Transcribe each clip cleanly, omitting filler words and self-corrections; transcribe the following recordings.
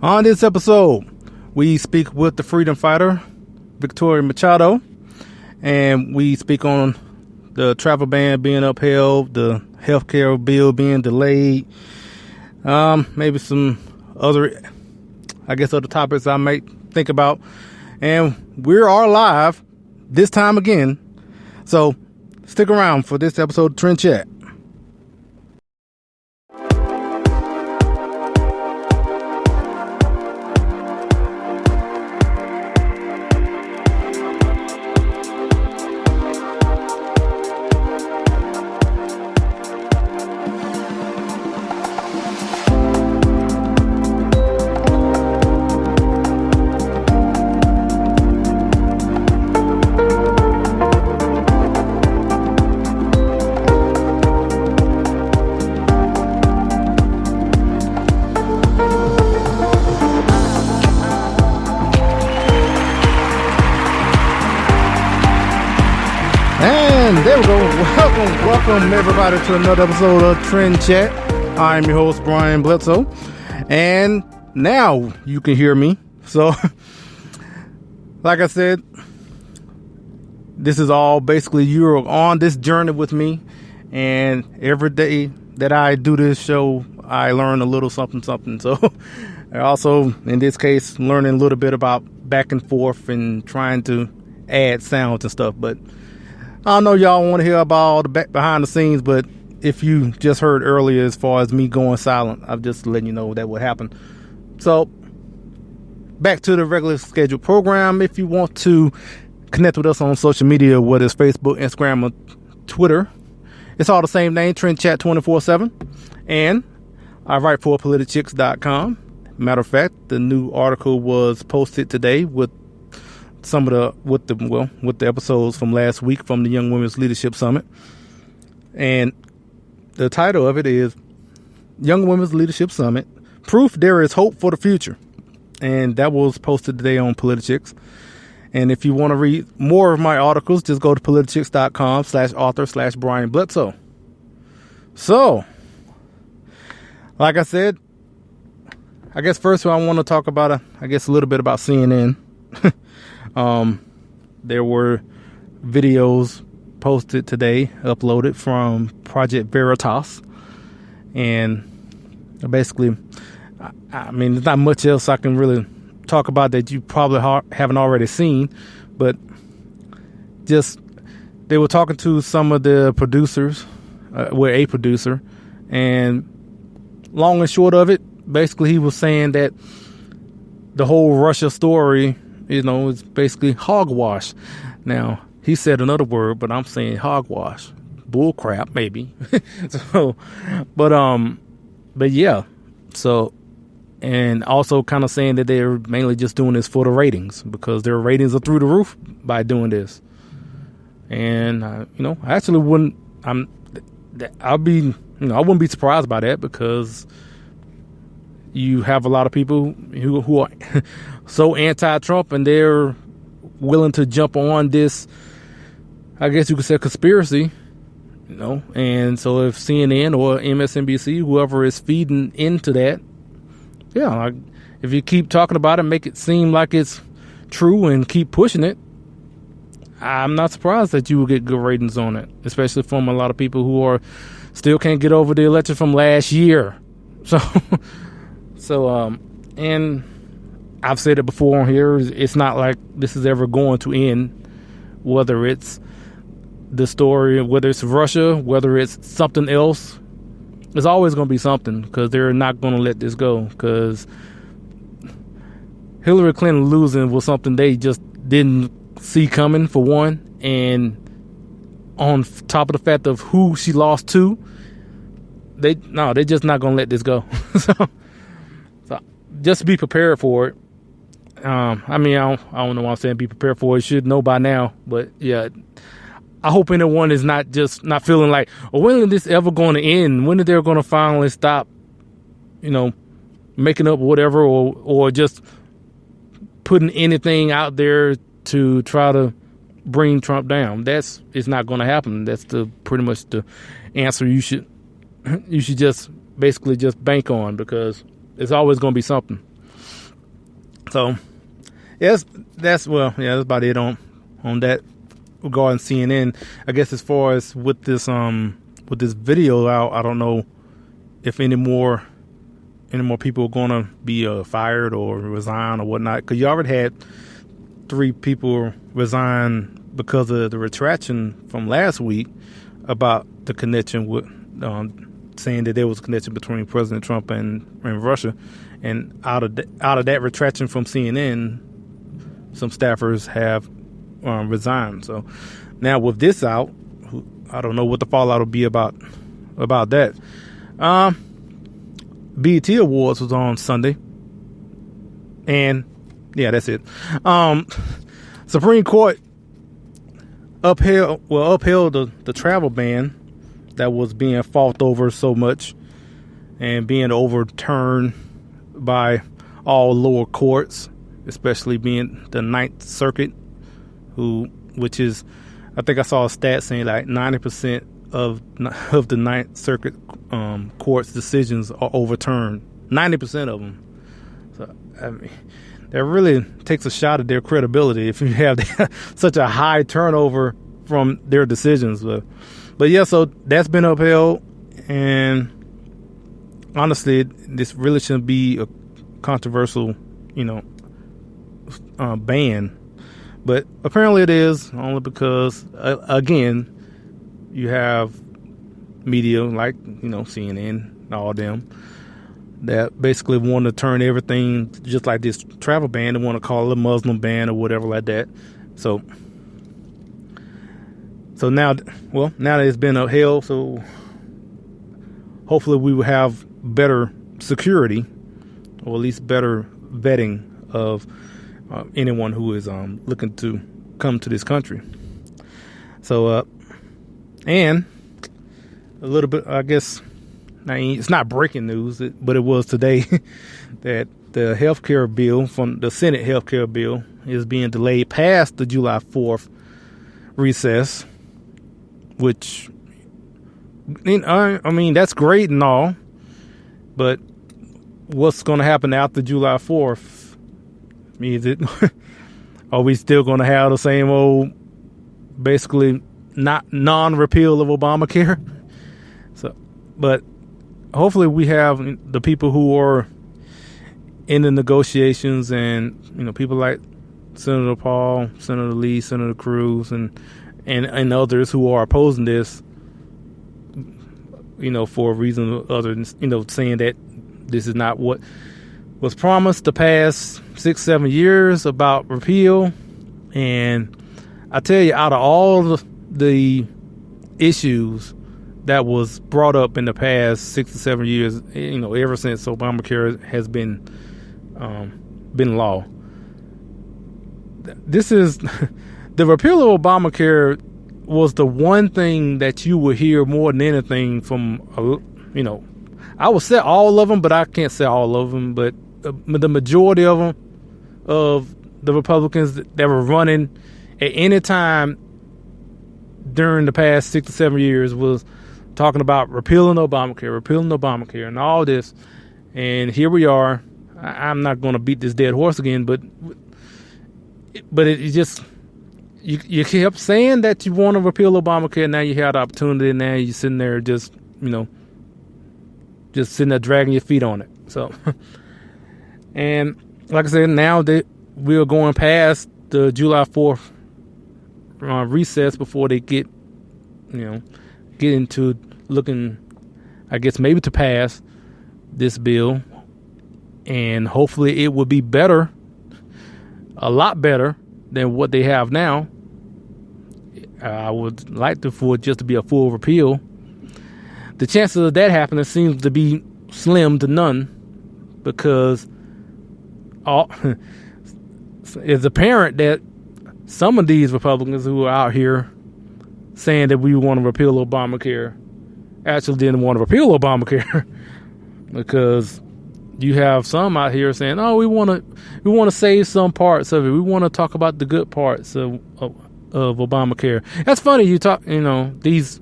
On this episode, we speak with the freedom fighter, Victoria Machado, and we speak on the travel ban being upheld, the healthcare bill being delayed, maybe some other, other topics I might think about. And we are live this time again. So stick around for this episode of Trend Chat. There we go. Welcome everybody to another episode of Trend Chat. I'm your host, Brian Bledsoe. And now you can hear me. So, like I said, this is all basically you're on this journey with me. And every day that I do this show, I learn a little something. So, also, in this case, learning a little bit about back and forth and trying to add sounds and stuff. But I know y'all want to hear about all the behind the scenes, but if you just heard earlier as far as me going silent, I'm just letting you know that would happen. So, back to the regular scheduled program. If you want to connect with us on social media, whether it's Facebook, Instagram, or Twitter, it's all the same name, Trend Chat 24/7. And I write for politichicks.com. Matter of fact, the new article was posted today with some of the episodes from last week from the Young Women's Leadership Summit. And the title of it is Young Women's Leadership Summit, Proof There Is Hope for the Future. And that was posted today on Politichicks. And if you want to read more of my articles, just go to politichicks.com/author/Brian Bledsoe. So, like I said, I guess first I want to talk about, a little bit about CNN. There were videos posted today, uploaded from Project Veritas, and basically, there's not much else I can really talk about that you probably haven't already seen, but just they were talking to some of the producers, a producer, and long and short of it, basically he was saying that the whole Russia story, it's basically hogwash. Now, he said another word, but I'm saying hogwash. Bull crap, maybe. But yeah. So, and also kind of saying that they're mainly just doing this for the ratings because their ratings are through the roof by doing this. And, I actually wouldn't be surprised by that because you have a lot of people who are so anti-Trump and they're willing to jump on this, I guess you could say, conspiracy, and so if CNN or MSNBC, whoever is feeding into that, if you keep talking about it, make it seem like it's true and keep pushing it, I'm not surprised that you will get good ratings on it, especially from a lot of people who still can't get over the election from last year. And I've said it before on here, it's not like this is ever going to end, whether it's the story, whether it's Russia, whether it's something else. There's always going to be something because they're not going to let this go because Hillary Clinton losing was something they just didn't see coming, for one, and on top of the fact of who she lost to, they're just not going to let this go. So just be prepared for it. I don't know why I'm saying be prepared for it. You should know by now. But yeah, I hope anyone is not feeling like, when is this ever going to end? When are they going to finally stop, making up whatever or just putting anything out there to try to bring Trump down. It's not going to happen. That's pretty much the answer you should just basically just bank on, because it's always going to be something. So, yes, that's about it on that regarding CNN. I guess as far as with this video out, I don't know if any more people are gonna be fired or resign or whatnot, because you already had 3 people resign because of the retraction from last week about the connection with saying that there was a connection between President Trump and Russia, and out of that retraction from CNN, some staffers have resigned. So now with this out, I don't know what the fallout will be about that. BET Awards was on Sunday, and yeah, that's it. Supreme Court upheld the travel ban that was being fought over so much and being overturned by all lower courts, especially being the Ninth Circuit, which is, I think I saw a stat saying like 90% of the Ninth Circuit court's decisions are overturned. 90% of them. So I mean, that really takes a shot at their credibility if you have such a high turnover from their decisions. But yeah, so that's been upheld, and honestly, this really shouldn't be a controversial, ban. But apparently it is, only because, again, you have media like, CNN and all them that basically want to turn everything just like this travel ban. They want to call it a Muslim ban or whatever like that. So now that it's been upheld, so hopefully we will have better security, or at least better vetting of anyone who is looking to come to this country. So, and a little bit, I guess, it's not breaking news, but it was today that the healthcare bill from the Senate healthcare bill is being delayed past the July 4th recess, which, I mean, that's great and all, but what's going to happen after July 4th? Are we still going to have the same old, basically not non-repeal of Obamacare? So, but hopefully we have the people who are in the negotiations, and people like Senator Paul, Senator Lee, Senator Cruz, and others who are opposing this, for a reason other than saying that this is not what was promised the past 6-7 years about repeal. And I tell you, out of all the issues that was brought up in the past 6 to 7 years, ever since Obamacare has been law, this is the repeal of Obamacare was the one thing that you would hear more than anything from, I would say all of them, but I can't say all of them, but the majority of them, of the Republicans that were running at any time during the past 6 to 7 years, was talking about repealing Obamacare and all this. And here we are. I'm not going to beat this dead horse again, but it just, you kept saying that you want to repeal Obamacare. Now you had the opportunity, and now you're sitting there just sitting there dragging your feet on it. So, and like I said, now that we are going past the July 4th recess before they get into looking, I guess, maybe to pass this bill, and hopefully it will be better, a lot better than what they have now. I would like for it just to be a full repeal. The chances of that happening seems to be slim to none, because it's apparent that some of these Republicans who are out here saying that we want to repeal Obamacare actually didn't want to repeal Obamacare, because you have some out here saying, "Oh, we want to save some parts of it. We want to talk about the good parts of Obamacare." That's funny. These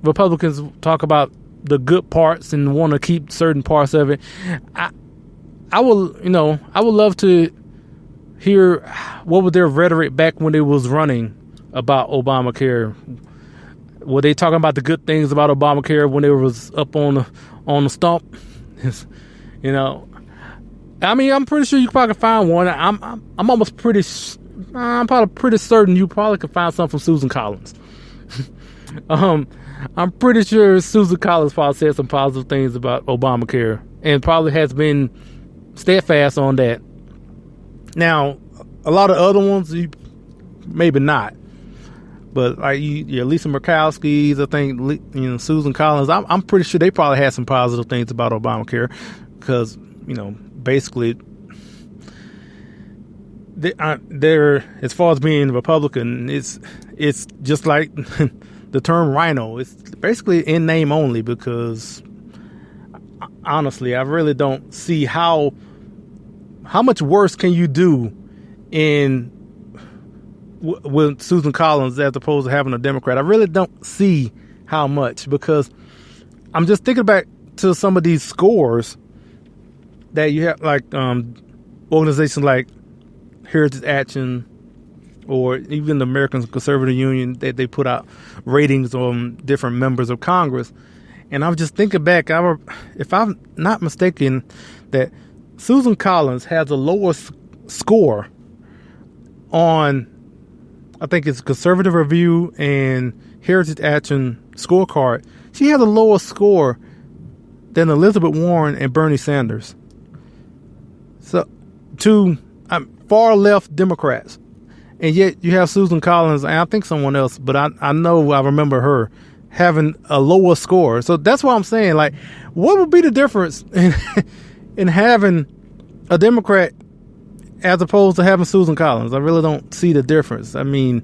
Republicans talk about the good parts and want to keep certain parts of it. I would love to hear what was their rhetoric back when they was running about Obamacare. Were they talking about the good things about Obamacare when they was up on the stump? You know, I mean, I'm pretty sure you probably could find one. I'm almost pretty. I'm probably pretty certain you probably could find something from Susan Collins. I'm pretty sure Susan Collins probably said some positive things about Obamacare and probably has been steadfast on that. Now, a lot of other ones, maybe not. But like Lisa Murkowski's, I think, Susan Collins, I'm pretty sure they probably had some positive things about Obamacare because, basically, they're as far as being Republican, it's just like the term rhino. It's basically in name only because honestly, I really don't see how much worse can you do with Susan Collins as opposed to having a Democrat. I really don't see how much, because I'm just thinking back to some of these scores that you have, like organizations like Heritage Action or even the American Conservative Union, that they put out ratings on different members of Congress. And I'm just thinking back, if I'm not mistaken, that Susan Collins has a lower score on, I think it's Conservative Review and Heritage Action scorecard. She has a lower score than Elizabeth Warren and Bernie Sanders. So, two far left Democrats. And yet you have Susan Collins and I think someone else, but I know I remember her having a lower score. So that's why I'm saying, like, what would be the difference in having a Democrat as opposed to having Susan Collins? I really don't see the difference. I mean,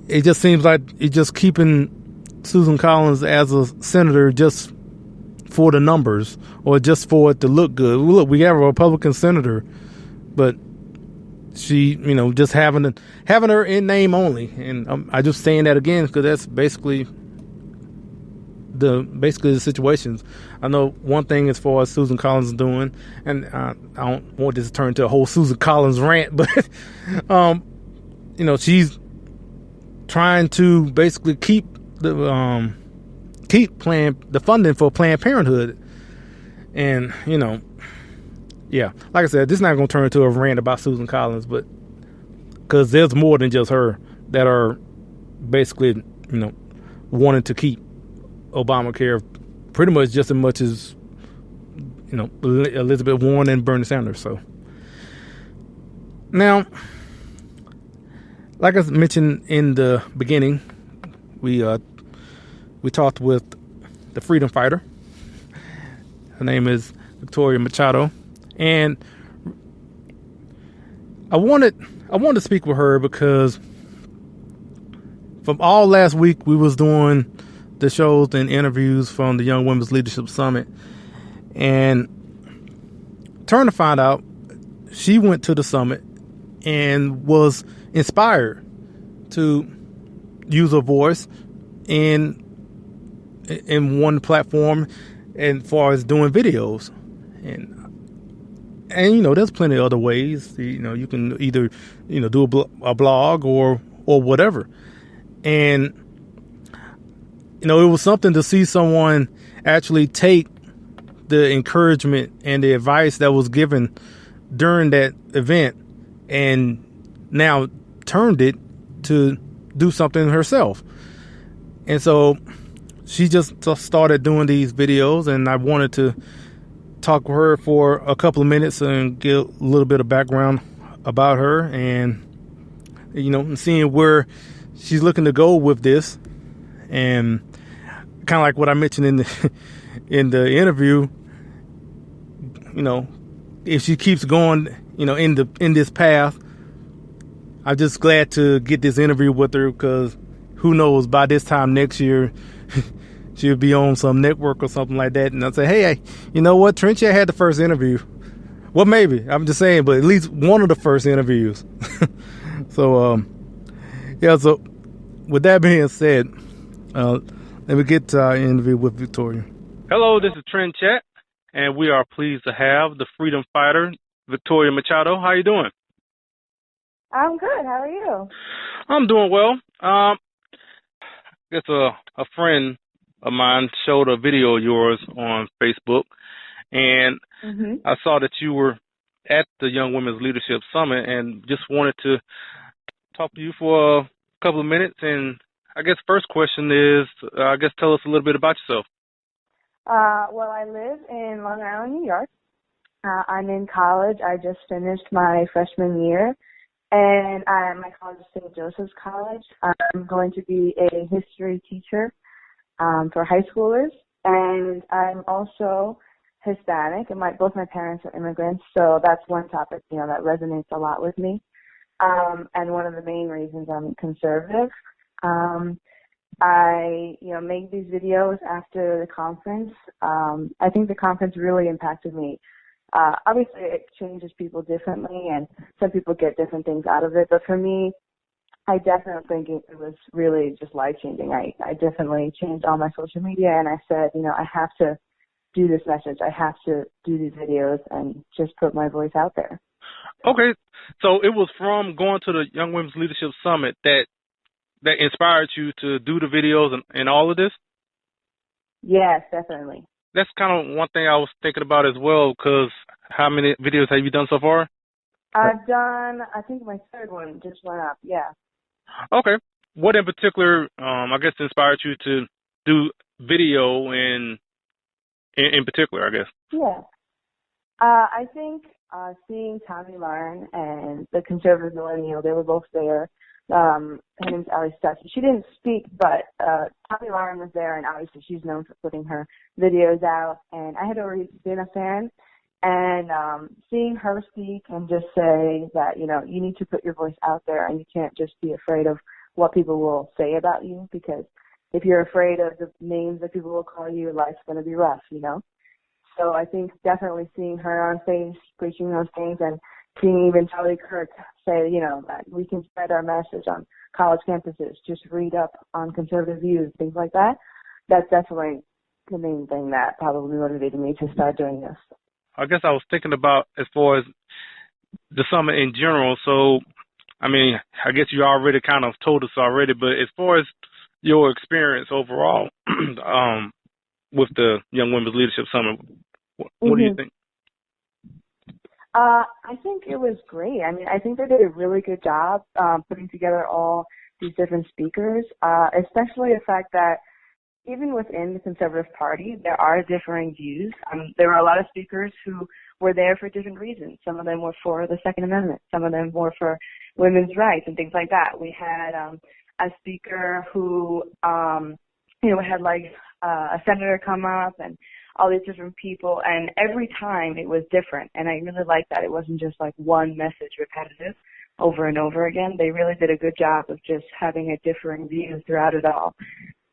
it just seems like it's just keeping Susan Collins as a senator just for the numbers or just for it to look good. Look, we have a Republican senator, but she, just having her in name only. And I just saying that again because that's basically the situations. I know one thing as far as Susan Collins is doing, and I don't want this to turn into a whole Susan Collins rant, but she's trying to basically keep the funding for Planned Parenthood, and yeah, like I said, this is not going to turn into a rant about Susan Collins, but because there's more than just her that are basically wanting to keep Obamacare pretty much just as much as Elizabeth Warren and Bernie Sanders. So now, like I mentioned in the beginning, we talked with the freedom fighter. Her name is Victoria Machado, and I wanted to speak with her because from all last week we was doing the shows and interviews from the Young Women's Leadership Summit, and turned to find out she went to the summit and was inspired to use her voice in one platform as far as doing videos. And there's plenty of other ways. You can either do a blog or whatever. And it was something to see someone actually take the encouragement and the advice that was given during that event and now turned it to do something herself. And so she just started doing these videos, and I wanted to talk with her for a couple of minutes and get a little bit of background about her and, seeing where she's looking to go with this. And kind of like what I mentioned in the interview, if she keeps going, in this path, I'm just glad to get this interview with her, because who knows, by this time next year, she'll be on some network or something like that. And I'll say, hey, you know what? Trent Chat had the first interview. Well, maybe. I'm just saying, but at least one of the first interviews. So, so with that being said, let me get to our interview with Victoria. Hello, this is Trent Chat, and we are pleased to have the freedom fighter, Victoria Machado. How you doing? I'm good. How are you? I'm doing well. Guess a friend of mine showed a video of yours on Facebook, and Mhm. I saw that you were at the Young Women's Leadership Summit, and just wanted to talk to you for a couple of minutes. And I guess first question is, tell us a little bit about yourself. Well, I live in Long Island, New York. I'm in college. I just finished my freshman year, and my college is St. Joseph's College. I'm going to be a history teacher for high schoolers, and I'm also Hispanic, and both my parents are immigrants, so that's one topic that resonates a lot with me. And one of the main reasons I'm conservative. I make these videos after the conference. I think the conference really impacted me. Obviously, it changes people differently, and some people get different things out of it. But for me, I definitely think it was really just life-changing. I definitely changed all my social media, and I said, I have to do this message. I have to do these videos and just put my voice out there. Okay, so it was from going to the Young Women's Leadership Summit that inspired you to do the videos and all of this? Yes, definitely. That's kind of one thing I was thinking about as well, because how many videos have you done so far? I've done, I think my third one just went up, yeah. Okay. What in particular, inspired you to do video in particular, I guess? Yeah. I think seeing Tomi Lahren and the conservative millennial, they were both there. Her name's Ali Stuckey. She didn't speak, but Tomi Lahren was there, and obviously she's known for putting her videos out. And I had already been a fan, and seeing her speak and just say that, you need to put your voice out there, and you can't just be afraid of what people will say about you, because if you're afraid of the names that people will call you, life's going to be rough. So I think definitely seeing her on stage preaching those things, and seeing even Charlie Kirk say, that we can spread our message on college campuses, just read up on conservative views, things like that. That's definitely the main thing that probably motivated me to start doing this. I guess I was thinking about as far as the summit in general. So, I guess you already kind of told us already, but as far as your experience overall, with the Young Women's Leadership Summit, what do you think? I think it was great. I think they did a really good job putting together all these different speakers, especially the fact that even within the Conservative Party, there are differing views. There were a lot of speakers who were there for different reasons. Some of them were for the Second Amendment. Some of them were for women's rights and things like that. We had a speaker who, had a senator come up and all these different people, and every time it was different. And I really liked that it wasn't just like one message repetitive over and over again. They really did a good job of just having a differing view throughout it all.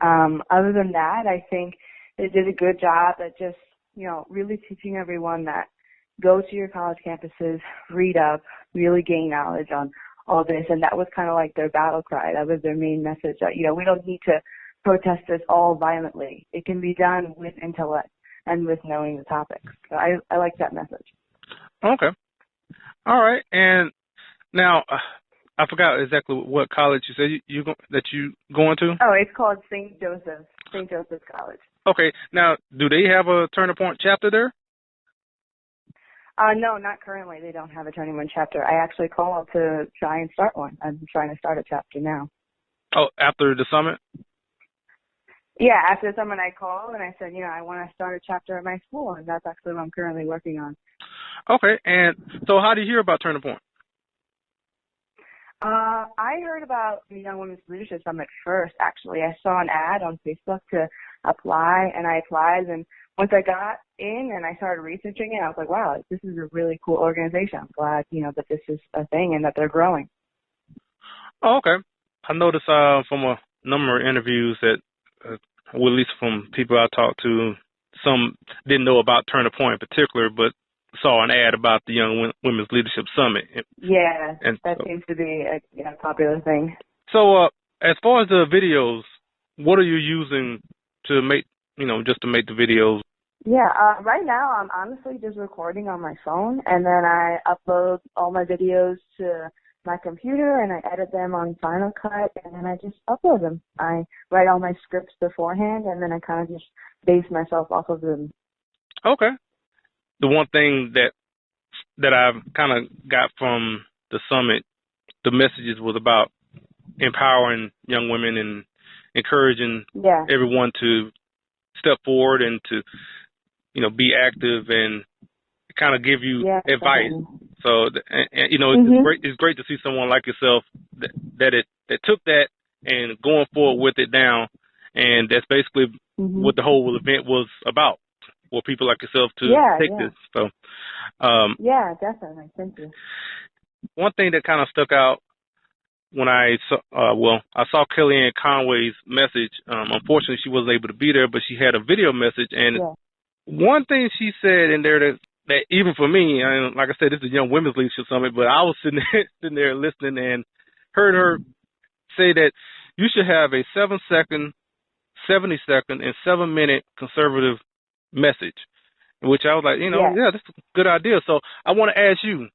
Other than that, I think they did a good job at just, really teaching everyone that go to your college campuses, read up, really gain knowledge on all this. And that was kind of like their battle cry. That was their main message that, we don't need to protest this all violently. It can be done with intellect and with knowing the topics. So I like that message. Okay. All right. And now, I forgot exactly what college you said that you going to? Oh, it's called St. Joseph's College. Okay. Now, do they have a Turning Point chapter there? No, not currently. They don't have a Turning Point chapter. I actually called to try and start one. I'm trying to start a chapter now. Oh, after the summit? Yeah, after the summit I called and I said, I want to start a chapter at my school, and that's actually what I'm currently working on. Okay. And so how did you hear about Turning Point? I heard about the Young Women's Leadership Summit first, actually. I saw an ad on Facebook to apply, and I applied. And once I got in and I started researching it, I was like, wow, this is a really cool organization. I'm glad, that this is a thing and that they're growing. Oh, okay. I noticed from a number of interviews that, well, at least from people I talked to, some didn't know about Turning Point in particular, but saw an ad about the Young Women's Leadership Summit. Yeah, and that seems to be a popular thing. So, as far as the videos, what are you using to make, just to make the videos? Yeah, right now I'm honestly just recording on my phone, and then I upload all my videos to my computer and I edit them on Final Cut, and then I just upload them. I write all my scripts beforehand, and then I kind of just base myself off of them. Okay. The one thing that I've kind of got from the summit, the messages was about empowering young women and encouraging everyone to step forward and to, be active and kind of give you advice. Definitely. So, it's great to see someone like yourself that took that and going forward with it now. And that's basically what the whole event was about, for people like yourself to take this. So, definitely. Thank you. One thing that kind of stuck out when I saw Kellyanne Conway's message. Unfortunately, she wasn't able to be there, but she had a video message. And one thing she said in there that even for me, and like I said, this is a Young Women's Leadership Summit, but I was sitting there listening and heard her say that you should have a 7-second, 70-second, and 7-minute conservative message, which I was like, that's a good idea. So I want to ask you,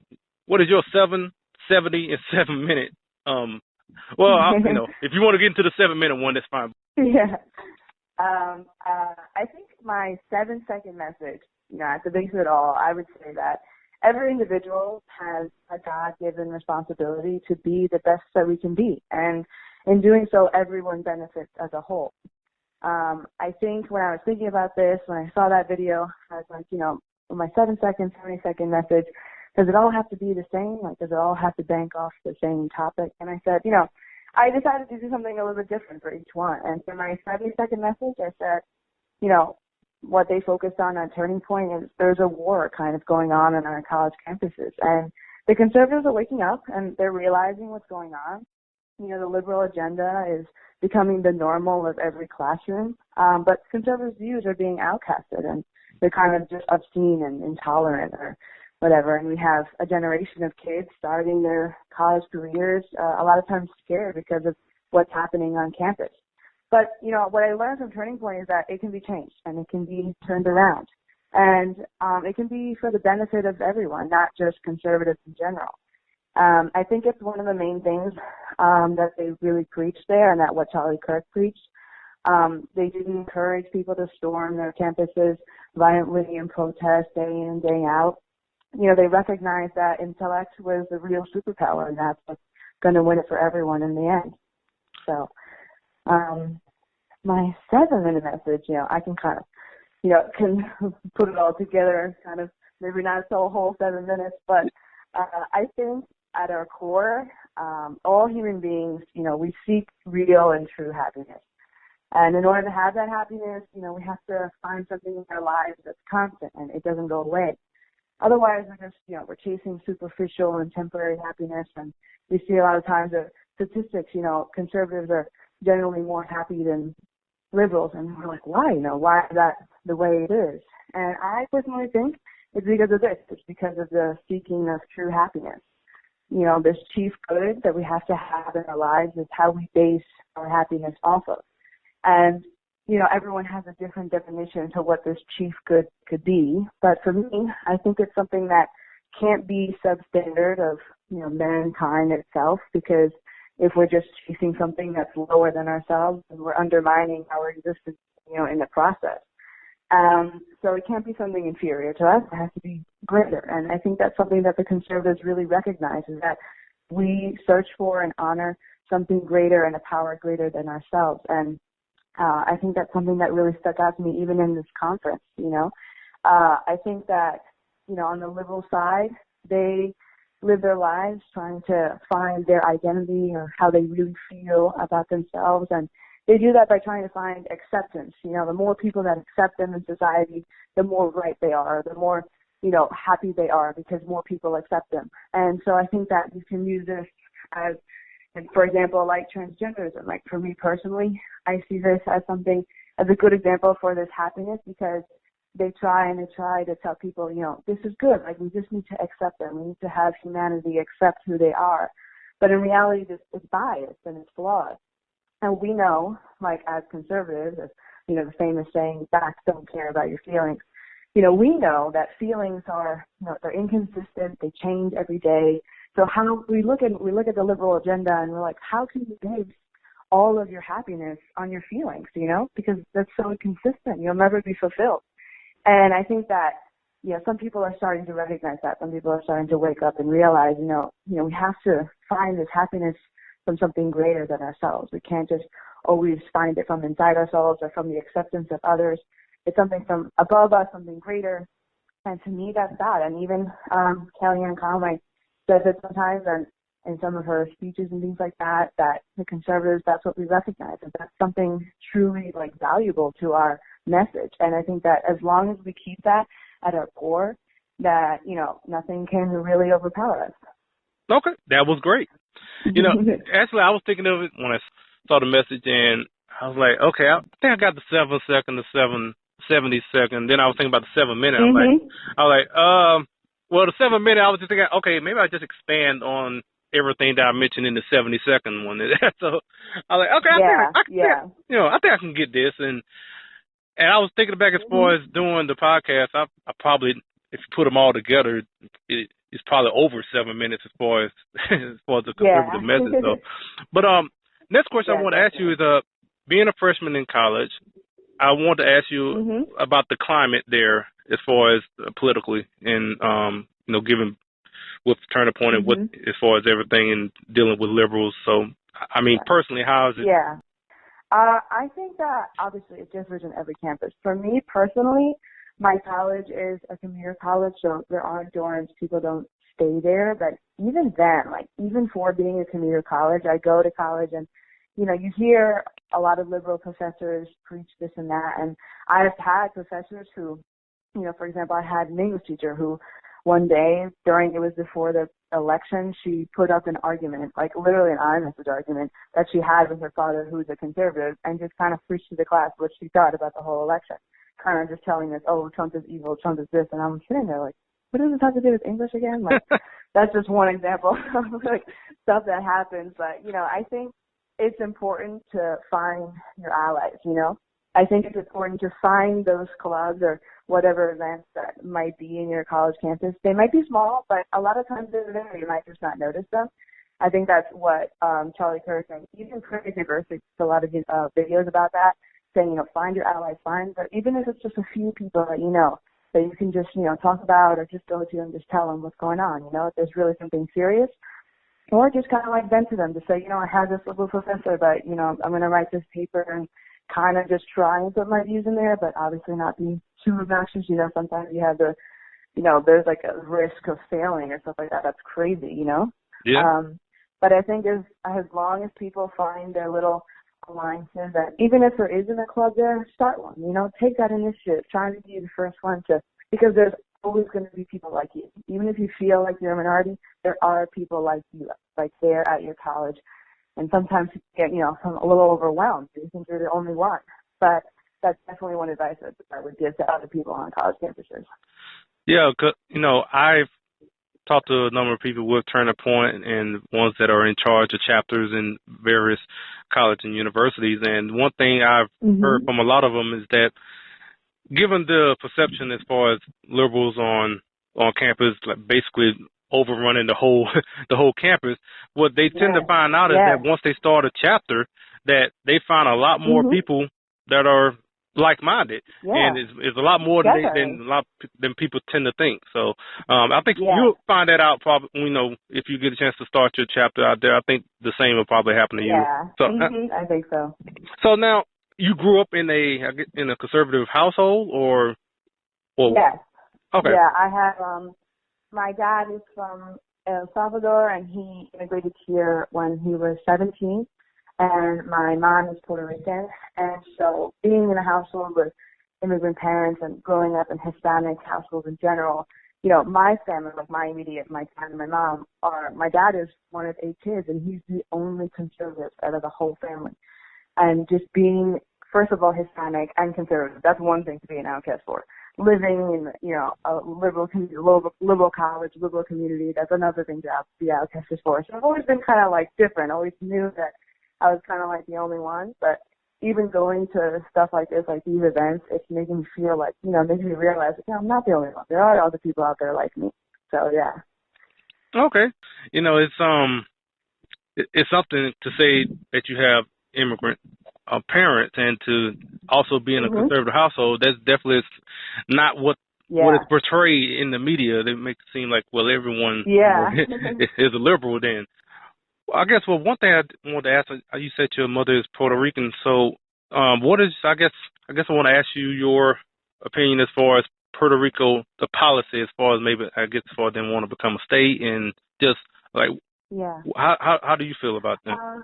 what is your 7, 70, and 7-minute? If you want to get into the 7-minute one, that's fine. Yeah. I think my 7-second message, at the base of it all, I would say that every individual has a God-given responsibility to be the best that we can be. And in doing so, everyone benefits as a whole. I think when I was thinking about this, when I saw that video, I was like, my 7-second, 70-second message, does it all have to be the same? Like, does it all have to bank off the same topic? And I said, I decided to do something a little bit different for each one. And for my 70-second message, I said, what they focused on at Turning Point is there's a war kind of going on our college campuses. And the conservatives are waking up and they're realizing what's going on. The liberal agenda is becoming the normal of every classroom. But conservative views are being outcasted and they're kind of just obscene and intolerant or whatever. And we have a generation of kids starting their college careers, a lot of times scared because of what's happening on campus. But, what I learned from Turning Point is that it can be changed and it can be turned around. And it can be for the benefit of everyone, not just conservatives in general. I think it's one of the main things that they really preached there, and that what Charlie Kirk preached. They didn't encourage people to storm their campuses violently and protest day in and day out. They recognized that intellect was the real superpower, and that's what's going to win it for everyone in the end. So, my 7-minute message, I can kind of, can put it all together, kind of maybe not so a whole 7 minutes, but I think at our core, all human beings, we seek real and true happiness. And in order to have that happiness, we have to find something in our lives that's constant and it doesn't go away. Otherwise, we're just, we're chasing superficial and temporary happiness. And we see a lot of times the statistics, conservatives are generally more happy than liberals. And we're like, why? Why is that the way it is? And I personally think it's because of this. It's because of the seeking of true happiness. This chief good that we have to have in our lives is how we base our happiness off of. And, everyone has a different definition to what this chief good could be. But for me, I think it's something that can't be substandard of, mankind itself, because if we're just chasing something that's lower than ourselves, then we're undermining our existence, in the process. So it can't be something inferior to us. It has to be greater. And I think that's something that the conservatives really recognize, is that we search for and honor something greater and a power greater than ourselves. And I think that's something that really stuck out to me even in this conference, I think that, on the liberal side, they live their lives trying to find their identity or how they really feel about themselves. And they do that by trying to find acceptance. The more people that accept them in society, the more right they are, the more, happy they are because more people accept them. And so I think that you can use this as, for example, like transgenderism. Like for me personally, I see this as a good example for this happiness, because they try to tell people, this is good. Like, we just need to accept them. We need to have humanity accept who they are. But in reality, it's biased and it's flawed. And we know, like, as conservatives, as, the famous saying, facts don't care about your feelings. We know that feelings are, they're inconsistent. They change every day. So how we look at the liberal agenda and we're like, how can you base all of your happiness on your feelings, because that's so inconsistent. You'll never be fulfilled. And I think that, some people are starting to recognize that. Some people are starting to wake up and realize, we have to find this happiness from something greater than ourselves. We can't just always find it from inside ourselves or from the acceptance of others. It's something from above us, something greater. And to me, that's that. And even Kellyanne Conway says it sometimes, and in some of her speeches and things like that the conservatives, that's what we recognize, and that's something truly valuable to our message. And I think that as long as we keep that at our core, that, nothing can really overpower us. Okay, that was great. Actually, I was thinking of it when I saw the message, and I was like, okay, I think I got the 7 second, the 70 second. Then I was thinking about the 7 minute. Well, the 7 minute, I was just thinking, okay, maybe I just expand on everything that I mentioned in the 70-second one. So I was like, okay, I think I can get this. And I was thinking back as far as doing the podcast, I probably, if you put them all together, it's probably over 7 minutes as far as the conservative message. So, but next question I want to ask you is, being a freshman in college, I want to ask you about the climate there as far as politically and given with Turning Point and what as far as everything and dealing with liberals. So, I mean, personally, how is it? Yeah. I think that obviously it differs in every campus. For me personally, my college is a commuter college, so there aren't dorms. People don't stay there. But even then, even for being a commuter college, I go to college and, you hear a lot of liberal professors preach this and that. And I've had professors who, for example, I had an English teacher who one day it was before the election, she put up an argument, literally an iMessage argument that she had with her father, who's a conservative, and just kind of preached to the class what she thought about the whole election. Kind of just telling us, oh, Trump is evil, Trump is this. And I'm sitting there what does this have to do with English again? That's just one example of stuff that happens. But, I think it's important to find your allies, I think it's important to find those clubs or whatever events that might be in your college campus. They might be small, but a lot of times they're there. You might just not notice them. I think that's what Charlie Kirk and even Cricket University, a lot of videos about that, saying, find your allies, but even if it's just a few people that that you can just, talk about or just go to and just tell them what's going on, if there's really something serious. Or just kind of vent to them to say, I had this liberal professor, but, I'm going to write this paper and kind of just try and put my views in there, but obviously not be too obnoxious. Sometimes you have there's a risk of failing or stuff like that. That's crazy, Yeah. But I think as long as people find their little alliances, and even if there isn't a club there, start one, take that initiative, try to be the first one because there's always going to be people like you. Even if you feel like you're a minority, there are people like you, there at your college. And sometimes you get, a little overwhelmed. You think you're the only one. But that's definitely one advice that I would give to other people on college campuses. Yeah, I've talked to a number of people with Turning Point and ones that are in charge of chapters in various colleges and universities. And one thing I've heard from a lot of them is that given the perception as far as liberals on campus, basically overrunning the whole campus, what they tend to find out is that once they start a chapter, that they find a lot more people that are like-minded, and it's a lot more than people tend to think. So I think you'll find that out probably. If you get a chance to start your chapter out there, I think the same will probably happen to you. Yeah, so, I think so. So now you grew up in a conservative household, or yes, okay, yeah. I have my dad is from El Salvador, and he immigrated here when he was 17. And my mom is Puerto Rican, and so being in a household with immigrant parents and growing up in Hispanic households in general, my family, my dad and my mom my dad is one of 8 kids, and he's the only conservative out of the whole family. And just being, first of all, Hispanic and conservative, that's one thing to be an outcast for. Living in, a liberal college, liberal community, that's another thing to be outcasted for. So I've always been kind of different, always knew that I was kind of the only one, but even going to stuff like this, these events, it's making me feel makes me realize, I'm not the only one. There are other people out there like me. So, yeah. Okay. It's something to say that you have immigrant parents, and to also be in a Mhm. conservative household. That's definitely not what is Yeah. portrayed in the media. They make it seem like, well, everyone, Yeah. is a liberal. Then, well, I guess, well, one thing I wanted to ask, you said your mother is Puerto Rican. So, what is, I guess I want to ask you your opinion as far as Puerto Rico, the policy, as far as maybe, I guess, as far as them want to become a state, and just like, Yeah. how do you feel about that? Uh,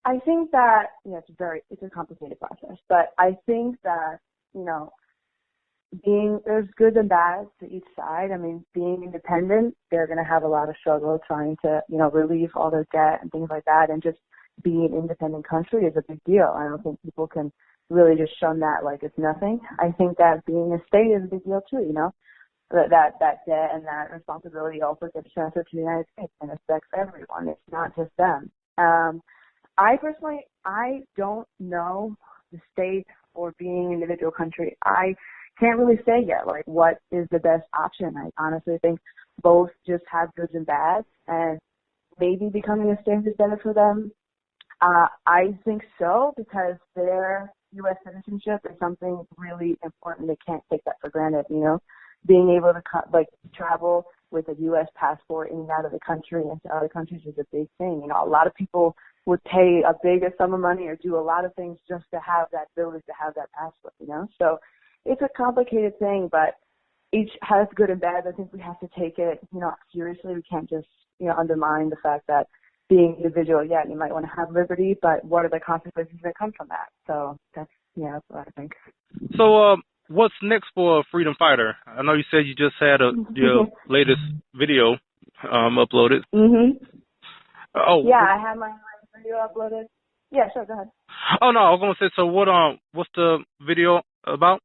I think that it's a complicated process, but I think that you know there's good and bad to each side. I mean, being independent, they're going to have a lot of struggle trying to, relieve all their debt and things like that. And just being an independent country is a big deal. I don't think people can really just shun that like it's nothing. I think that being a state is a big deal too, that debt and that responsibility also gets transferred to the United States and affects everyone. It's not just them. I don't know the state or being an individual country. I can't really say yet, like, what is the best option. I honestly think both just have goods and bads, and maybe becoming a state is better for them. I think so, because their U.S. citizenship is something really important. They can't take that for granted, Being able to, travel with a U.S. passport in and out of the country and to other countries is a big thing. A lot of people would pay a big sum of money or do a lot of things just to have that ability to have that passport, So it's a complicated thing, but each has good and bad. I think we have to take it, seriously. We can't just, undermine the fact that being individual, you might want to have liberty, but what are the consequences that come from that? So that's what I think. So, what's next for a freedom fighter? I know you said you just had your latest video uploaded. Mhm. Oh. Yeah, I had my video uploaded. Yeah, sure, go ahead. Oh no, I was gonna say. So, what's the video about?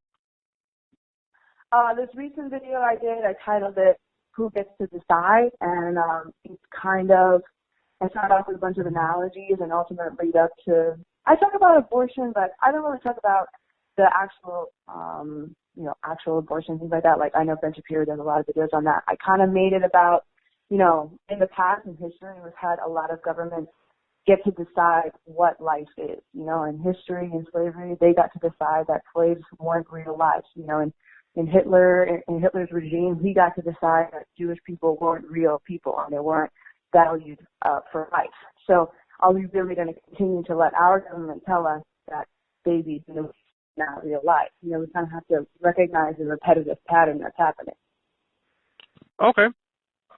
This recent video I did, I titled it "Who Gets to Decide," and it's kind of, I start off with a bunch of analogies and ultimately lead up to. I talk about abortion, but I don't really talk about the actual, actual abortion, things like that. Like, I know Ben Shapiro does a lot of videos on that. I kind of made it about, in the past, in history, we've had a lot of governments get to decide what life is. In history and slavery, they got to decide that slaves weren't real lives. In Hitler's regime, he got to decide that Jewish people weren't real people and they weren't valued for life. So are we really going to continue to let our government tell us that babies are not real life? We kind of have to recognize the repetitive pattern that's happening. Okay.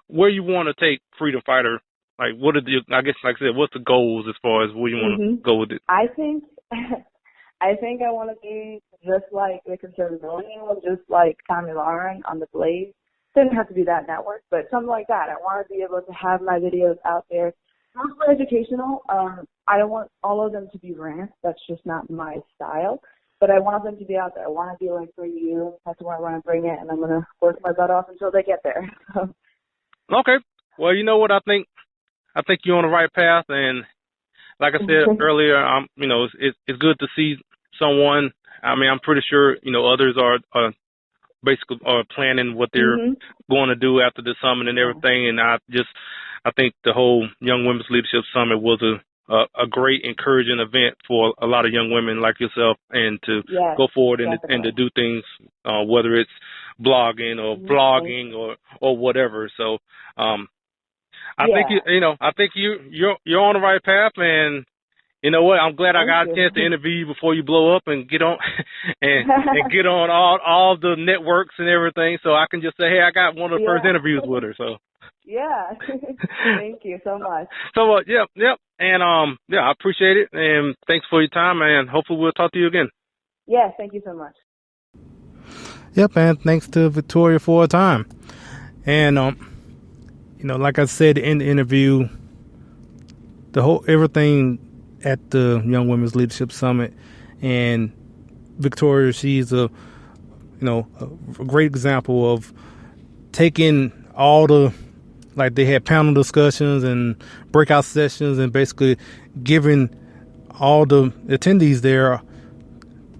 Where you want to take freedom fighter? Like, what are the? I guess, like I said, what's the goals as far as where you want to go with it? I think I want to be just like the Conservative Millennial, just like Tommy Lauren on the Blaze. Didn't have to be that network, but something like that. I want to be able to have my videos out there, mostly educational. I don't want all of them to be rants. That's just not my style. But I want them to be out there. I want to be like for you. That's where I want to bring it, and I'm going to work my butt off until they get there. Okay. Well, you know what? I think you're on the right path, and like I said earlier, it's good to see someone. I mean, I'm pretty sure others are basically planning what they're going to do after the summit and everything. And I think the whole Young Women's Leadership Summit was a great, encouraging event for a lot of young women like yourself, and to go forward and to do things, whether it's blogging or vlogging or whatever. So, I think you're on the right path, and you know what? I'm glad I got a chance to interview you before you blow up and get on and get on all the networks and everything. So I can just say, hey, I got one of the first interviews with her. So yeah, thank you so much. So yep, and I appreciate it, and thanks for your time, and hopefully we'll talk to you again. Yeah, thank you so much. Yep, and thanks to Victoria for her time, and like I said in the interview, everything at the Young Women's Leadership Summit, and Victoria, she's a great example of taking all the, like, they had panel discussions and breakout sessions, and basically giving all the attendees there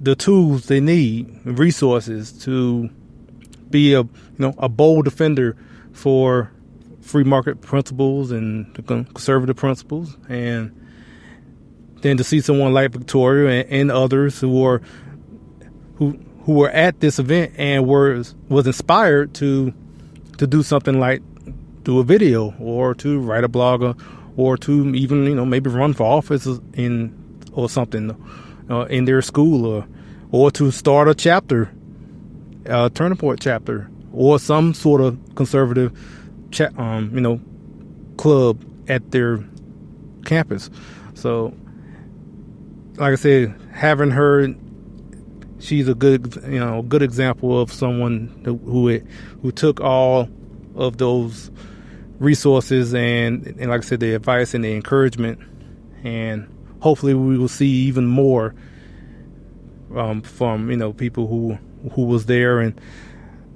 the tools they need, resources to be a bold defender for free market principles and the conservative principles, and then to see someone like Victoria and others who were at this event and was inspired to do something like do a video or to write a blog or to even maybe run for office or something in their school or to start a chapter, a Turning Point chapter, or some sort of conservative club at their campus. So like I said, having her, she's a good example of someone who took all of those resources and like I said, the advice and the encouragement, and hopefully we will see even more from people who was there. And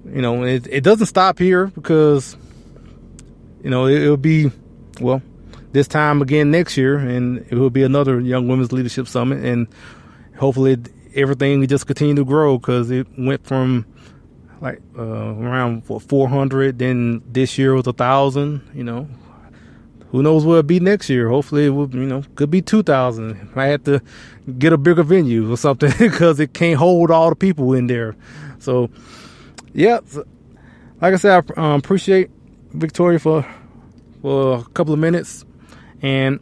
it doesn't stop here, because it'll be this time again next year, and it will be another Young Women's Leadership Summit, and hopefully everything will just continue to grow, because it went from around 400, then this year was 1,000. Who knows what it'll be next year? Hopefully it will, could be 2,000. I have to get a bigger venue or something because it can't hold all the people in there. So yeah, like I said, I appreciate Victoria for a couple of minutes, and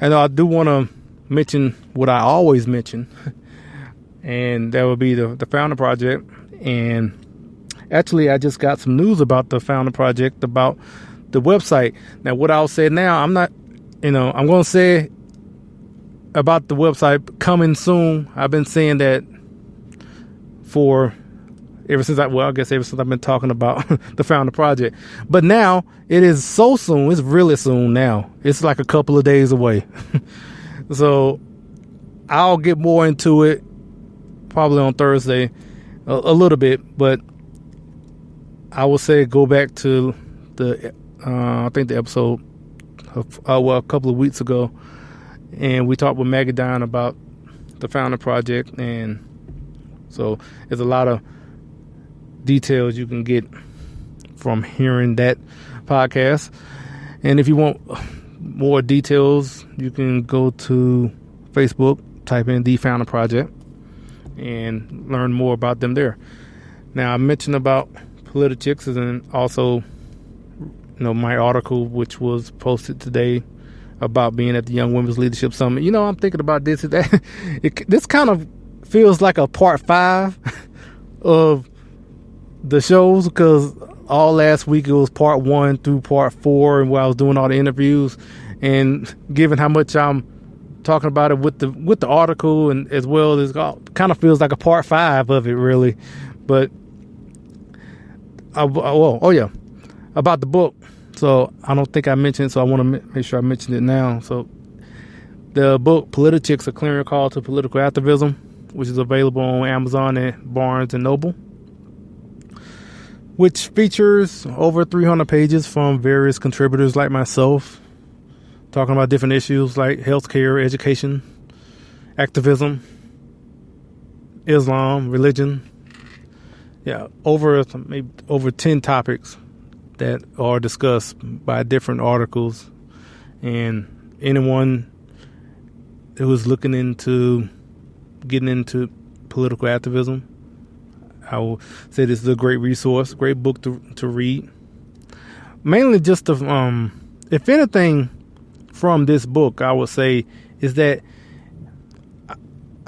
I do want to mention what I always mention, and that would be the Founder Project. And actually, I just got some news about the Founder Project, about the website. Now, what I'll say now, I'm not, I'm going to say about the website coming soon. I've been saying that ever since I've been talking about the Founder Project. But now it is so soon. It's really soon now. It's like a couple of days away. So I'll get more into it probably on Thursday a little bit, but I will say go back to I think the episode of, a couple of weeks ago, and we talked with Maggie Dine about the Founder Project, and so there's a lot of details you can get from hearing that podcast. And if you want more details, you can go to Facebook, type in The Founder Project, and learn more about them there. Now, I mentioned about Politichicks, and also my article, which was posted today, about being at the Young Women's Leadership Summit. I'm thinking about this. This kind of feels like a part 5 of the shows, because all last week it was part 1 through part 4, and where I was doing all the interviews, and given how much I'm talking about it with the article, and as well as kind of feels like a part 5 of it, really. But about the book. So I don't think I mentioned, so I want to make sure I mention it now. So the book Politichicks: A Clearing Call to Political Activism, which is available on Amazon and Barnes and Noble, which features over 300 pages from various contributors like myself, talking about different issues like healthcare, education, activism, Islam, religion. Yeah, over 10 topics that are discussed by different articles. And anyone who's looking into getting into political activism, I will say this is a great resource, great book to read. Mainly just if anything from this book, I would say is that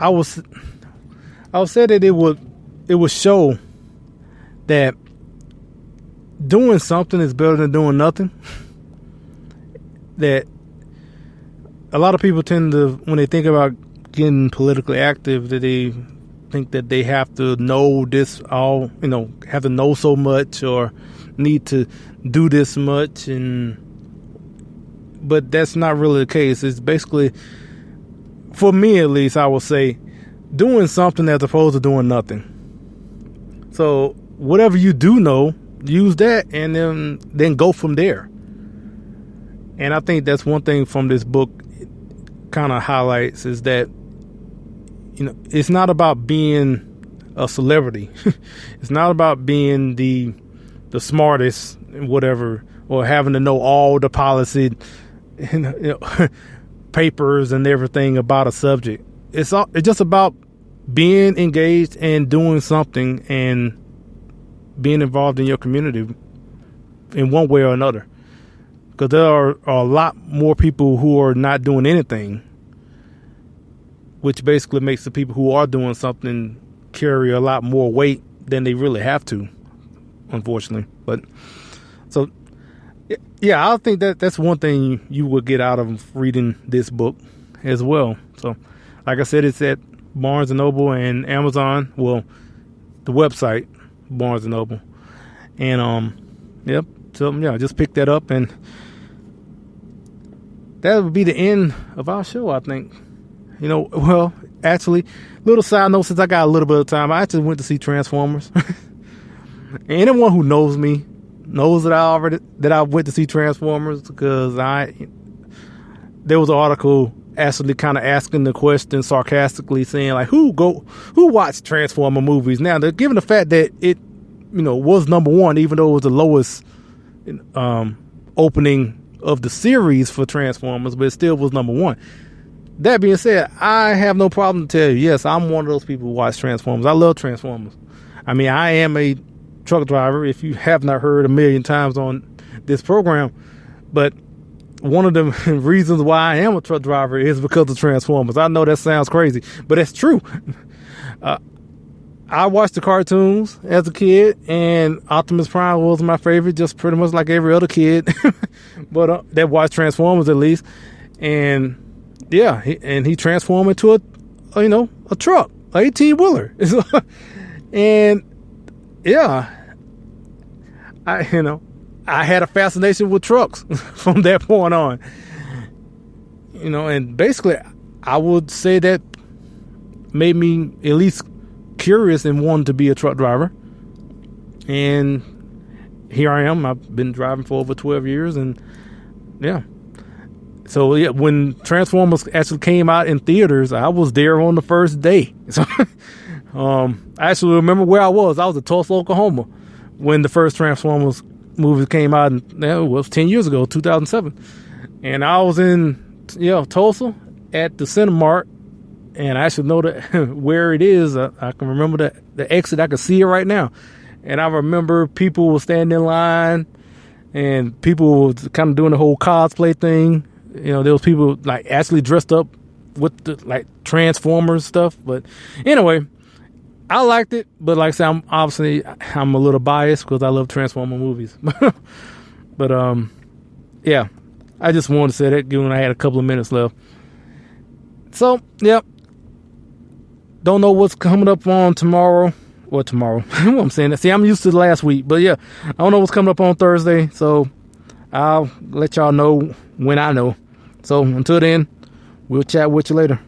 I would say that it would show that doing something is better than doing nothing. That a lot of people tend to, when they think about getting politically active, that they think that they have to know this all, have to know so much or need to do this much, but that's not really the case. It's basically, for me at least, I would say doing something as opposed to doing nothing. So whatever you do know, use that, and then go from there. And I think that's one thing from this book kind of highlights, is that it's not about being a celebrity. It's not about being the the smartest, whatever, or having to know all the policy and, papers and everything about a subject. It's just about being engaged and doing something and being involved in your community in one way or another. Because there are a lot more people who are not doing anything, which basically makes the people who are doing something carry a lot more weight than they really have to, unfortunately. But so, yeah, I think that's one thing you would get out of reading this book as well. So, like I said, it's at Barnes & Noble and Amazon. Well, the website, Barnes & Noble. And, yep. So, yeah, just pick that up. And that would be the end of our show, I think. Well, actually, little side note, since I got a little bit of time, I actually went to see Transformers. Anyone who knows me knows that I went to see Transformers, because there was an article actually kind of asking the question sarcastically, saying like, who watched Transformer movies? Now, given the fact that it, was number one, even though it was the lowest opening of the series for Transformers, but it still was number one. That being said, I have no problem to tell you, yes, I'm one of those people who watch Transformers. I love Transformers. I mean, I am a truck driver, if you have not heard a million times on this program. But one of the reasons why I am a truck driver is because of Transformers. I know that sounds crazy, but it's true. I watched the cartoons as a kid, and Optimus Prime was my favorite, just pretty much like every other kid, but that watched Transformers at least. And yeah, he transformed into a truck, an 18-wheeler. And yeah, I had a fascination with trucks from that point on. And basically, I would say that made me at least curious and wanted to be a truck driver. And here I am. I've been driving for over 12 years, and yeah. So yeah, when Transformers actually came out in theaters, I was there on the first day. So I actually remember where I was. I was in Tulsa, Oklahoma, when the first Transformers movie came out. And it was 10 years ago, 2007. And I was in Tulsa at the Cinemark, and I actually know that where it is. I can remember the exit. I can see it right now. And I remember people were standing in line, and people were kind of doing the whole cosplay thing. There was people like actually dressed up with the like Transformers stuff. But anyway, I liked it. But like I said, I'm a little biased because I love Transformer movies. But yeah, I just wanted to say that given I had a couple of minutes left. So yeah, don't know what's coming up on tomorrow. What I'm saying that. See, I'm used to the last week, but yeah, I don't know what's coming up on Thursday. So I'll let y'all know when I know. So until then, we'll chat with you later.